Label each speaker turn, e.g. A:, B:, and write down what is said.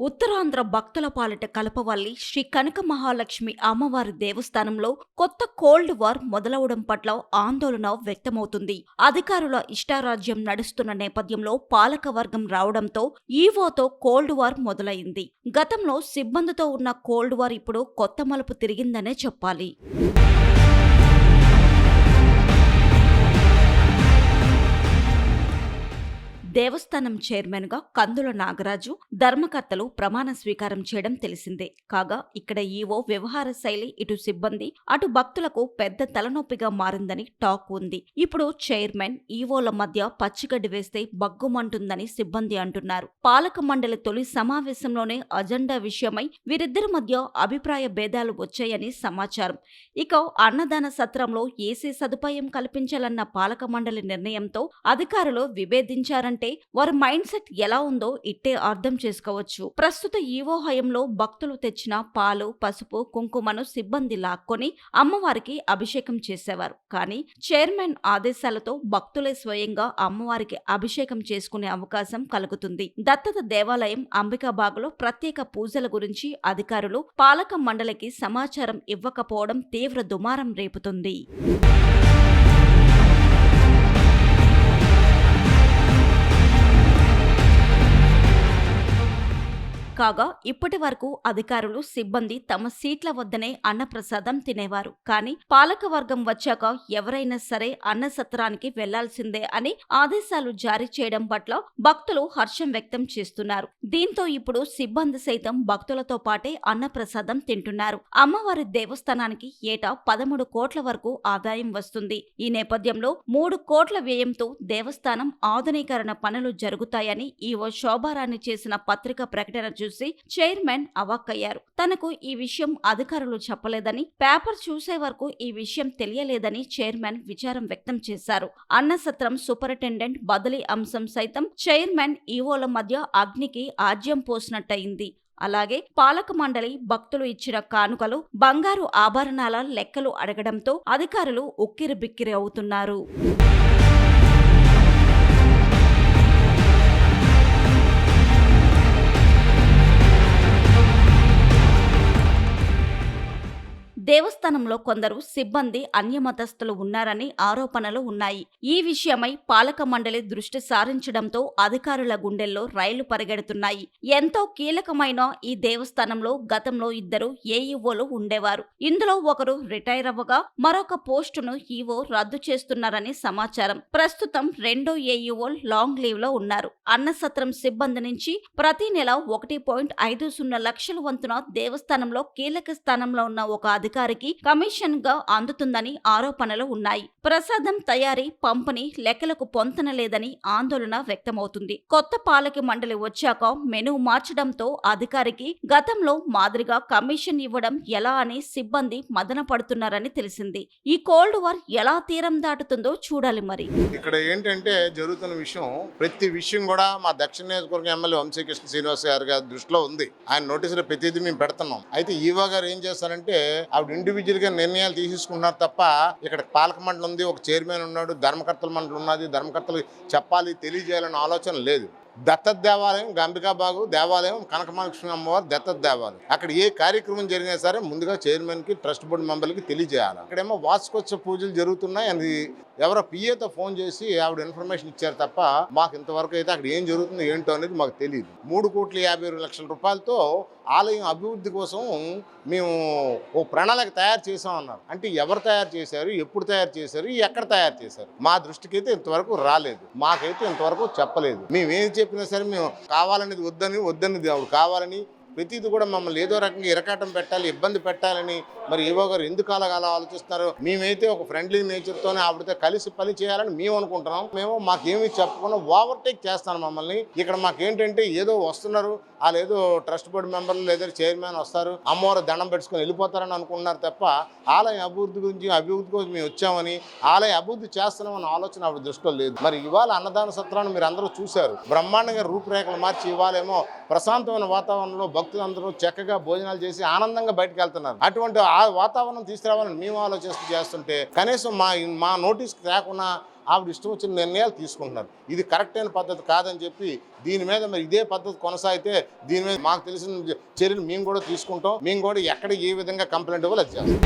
A: ఉత్తరాంధ్ర భక్తుల పాలిట కలపవల్లి శ్రీ కనక మహాలక్ష్మి అమ్మవారి దేవస్థానంలో కొత్త కోల్డ్ వార్ మొదలవడం పట్ల ఆందోళన వ్యక్తమవుతుంది. అధికారుల ఇష్టారాజ్యం నడుస్తున్న నేపథ్యంలో పాలకవర్గం రావడంతో ఈవోతో కోల్డ్ వార్ మొదలైంది. గతంలో సిబ్బందితో ఉన్న కోల్డ్ వార్ ఇప్పుడు కొత్త మలుపు తిరిగిందనే చెప్పాలి. దేవస్థానం చైర్మన్ గా కందుల నాగరాజు, ధర్మకర్తలు ప్రమాణ స్వీకారం చేయడం తెలిసిందే. కాగా ఇక్కడ ఈవో వ్యవహార శైలి ఇటు సిబ్బంది అటు భక్తులకు పెద్ద తలనొప్పిగా మారిందని టాక్ ఉంది. ఇప్పుడు చైర్మన్ ఈవోల మధ్య పచ్చిగడ్డి వేస్తే బగ్గుమంటుందని సిబ్బంది అంటున్నారు. పాలక మండలి తొలి సమావేశంలోనే అజెండా విషయమై వీరిద్దరి మధ్య అభిప్రాయ భేదాలు వచ్చాయని సమాచారం. ఇక అన్నదాన సత్రంలో ఏసీ సదుపాయం కల్పించాలన్న పాలక మండలి నిర్ణయంతో అధికారులు విభేదించారంటే వారి మైండ్ సెట్ ఎలా ఉందో ఇట్టే అర్థం చేసుకోవచ్చు. ప్రస్తుత ఈవో హయంలో భక్తులు తెచ్చిన పాలు, పసుపు, కుంకుమను సిబ్బంది లాక్కొని అమ్మవారికి అభిషేకం చేసేవారు. కానీ చైర్మన్ ఆదేశాలతో భక్తులే స్వయంగా అమ్మవారికి అభిషేకం చేసుకునే అవకాశం కలుగుతుంది. దత్తత దేవాలయం అంబికాబాగ్లో ప్రత్యేక పూజల గురించి అధికారులు పాలక మండలికి సమాచారం ఇవ్వకపోవడం తీవ్ర దుమారం రేపుతుంది. కాగా ఇప్పటి వరకు అధికారులు, సిబ్బంది తమ సీట్ల వద్దనే అన్నప్రసాదం తినేవారు. కానీ పాలకవర్గం వచ్చాక ఎవరైనా సరే అన్నసత్రానికి వెళ్లాల్సిందే అని ఆదేశాలు జారీ చేయడం పట్ల భక్తులు హర్షం వ్యక్తం చేస్తున్నారు. దీంతో ఇప్పుడు సిబ్బంది సైతం భక్తులతో పాటే అన్నప్రసాదం తింటున్నారు. అమ్మవారి దేవస్థానానికి ఏటా 13 కోట్ల వరకు ఆదాయం వస్తుంది. ఈ నేపథ్యంలో 3 కోట్ల వ్యయంతో దేవస్థానం ఆధునీకరణ పనులు జరుగుతాయని ఈవో శోభారాణి చేసిన పత్రికా ప్రకటన చూసి చైర్మన్ అవాక్కయ్యారు. తనకు ఈ విషయం అధికారులు చెప్పలేదని, పేపర్ చూసే వరకు ఈ విషయం తెలియలేదని చైర్మన్ విచారం వ్యక్తం చేశారు. అన్నసత్రం సూపరింటెండెంట్ బదిలీ అంశం సైతం చైర్మన్ ఈవోల మధ్య అగ్నికి ఆజ్యం పోసినట్టయింది. అలాగే పాలక మండలి భక్తులు ఇచ్చిన కానుకలు, బంగారు ఆభరణాల లెక్కలు అడగడంతో అధికారులు ఉక్కిరిబిక్కిరి అవుతున్నారు. దేవస్థానంలో కొందరు సిబ్బంది అన్యమతస్థులు ఉన్నారని ఆరోపణలు ఉన్నాయి. ఈ విషయమై పాలక మండలి దృష్టి సారించడంతో అధికారుల గుండెల్లో రైళ్లు పరిగెడుతున్నాయి. ఎంతో కీలకమైన ఈ దేవస్థానంలో గతంలో 2 ఏఈఓలు ఉండేవారు. ఇందులో ఒకరు రిటైర్ అవ్వగా మరొక పోస్టును ఈవో రద్దు చేస్తున్నారని సమాచారం. ప్రస్తుతం 2వ ఏఈఓ లాంగ్ లీవ్ లో ఉన్నారు. అన్నసత్రం సిబ్బంది నుంచి ప్రతి నెల 1.50 లక్షల వంతున దేవస్థానంలో కీలక స్థానంలో ఉన్న ఒక అధికారికి కమిషన్ గా అందుతుందని ఆరోపణలు ఉన్నాయి. ప్రసాదం తయారీ, పంపిణీ లెక్కలకు పొంతనలేదని ఆందోళన వ్యక్తమవుతుంది. కొత్త పాలక మండలి వచ్చాక మెనూ మార్చడంతో అధికారికి గతంలో మాదిరిగా కమిషన్ ఇవ్వడం ఎలా అని సిబ్బంది మదన పడుతున్నారని తెలిసింది. ఈ కోల్డ్ వార్ ఎలా తీరం దాటుతుందో చూడాలి. మరి
B: ఇక్కడ ఏంటంటే జరుగుతున్న విషయం, ప్రతి విషయం కూడా మా దక్షిణ నియోజకవర్గం ఎమ్మెల్యే వంశీకృష్ణ శ్రీనివాస్ గారి దృష్టిలో ఉంది. ఆయన నోటీసులు ప్రతిదీ మేము పెడుతున్నాం. అయితే ఈవో గారు ఏం చేస్తారంటే ఆవిడ ఇండివిజువల్ గా నిర్ణయాలు తీసేసుకున్నారు తప్ప ఇక్కడ పాలక మండలి ఉంది, ఒక చైర్మన్ ఉన్నాడు, ధర్మకర్తల మండలి ఉన్నది, ధర్మకర్తలు చెప్పాలి, తెలియజేయాలన్న ఆలోచన లేదు. దత్తత దేవాలయం, అంబికాబాగు దేవాలయం, కనకమహాలక్ష్మి అమ్మవారు దత్తత దేవాలయం. అక్కడ ఏ కార్యక్రమం జరిగినా సరే ముందుగా చైర్మన్ కి, ట్రస్ట్ బోర్డు మెంబర్లకి తెలియజేయాలి. అక్కడేమో వార్షికోత్సవ పూజలు జరుగుతున్నాయి అని ఎవరో పిఏతో ఫోన్ చేసి ఆవిడ ఇన్ఫర్మేషన్ ఇచ్చారు తప్ప మాకు ఇంతవరకు అయితే అక్కడ ఏం జరుగుతుందో ఏంటో అనేది మాకు తెలియదు. 3,50,00,000 రూపాయలతో ఆలయం అభివృద్ధి కోసం మేము ఓ ప్రణాళిక తయారు చేసామన్నారు. అంటే ఎవరు తయారు చేశారు, ఎప్పుడు తయారు చేశారు, ఎక్కడ తయారు చేశారు, మా దృష్టికి అయితే ఇంతవరకు రాలేదు. మాకైతే ఇంతవరకు చెప్పలేదు. మేమేం చెప్పినా సరే మేము కావాలనేది వద్దని ఆవిడ కావాలని ప్రతిది కూడా మమ్మల్ని ఏదో రకంగా ఇరకాటం పెట్టాలి, ఇబ్బంది పెట్టాలని మరి ఈవో గారు ఎందుకు అలా ఆలోచిస్తున్నారు. మేమైతే ఒక ఫ్రెండ్లీ నేచర్తోనే ఆవిడతో కలిసి పని చేయాలని మేము అనుకుంటున్నాం. మేము మాకేమీ చెప్పకుండా ఓవర్టేక్ చేస్తాను మమ్మల్ని. ఇక్కడ మాకేంటంటే ఏదో వస్తున్నారు, వాళ్ళు ఏదో ట్రస్ట్ బోర్డు మెంబర్లు లేదా చైర్మన్ వస్తారు, అమ్మవారు దండం పెట్టుకొని వెళ్ళిపోతారని అనుకుంటున్నారు తప్ప ఆలయ అభివృద్ధి కోసం మేము వచ్చామని, ఆలయ అభివృద్ధి చేస్తున్నామని ఆలోచన ఆవిడ దృష్టిలో లేదు. మరి ఇవాళ అన్నదాన సత్రాన్ని మీరు అందరూ చూశారు. బ్రహ్మాండంగా రూపురేఖలు మార్చి ఇవాళేమో ప్రశాంతమైన వాతావరణంలో భక్తులందరూ చక్కగా భోజనాలు చేసి ఆనందంగా బయటకు వెళ్తున్నారు. అటువంటి ఆ వాతావరణం తీసుకురావాలని మేము ఆలోచిస్తూ చేస్తుంటే కనీసం మా నోటీస్కి రాకుండా ఆవిడ ఇష్టం వచ్చిన నిర్ణయాలు తీసుకుంటున్నారు. ఇది కరెక్ట్ అయిన పద్ధతి కాదని చెప్పి దీని మీద మరి ఇదే పద్ధతి కొనసాగితే దీని మీద మాకు తెలిసిన చర్యలు మేము కూడా తీసుకుంటాం. మేము కూడా ఎక్కడ ఏ విధంగా కంప్లైంట్ ఇవ్వాలి అది చేస్తాం.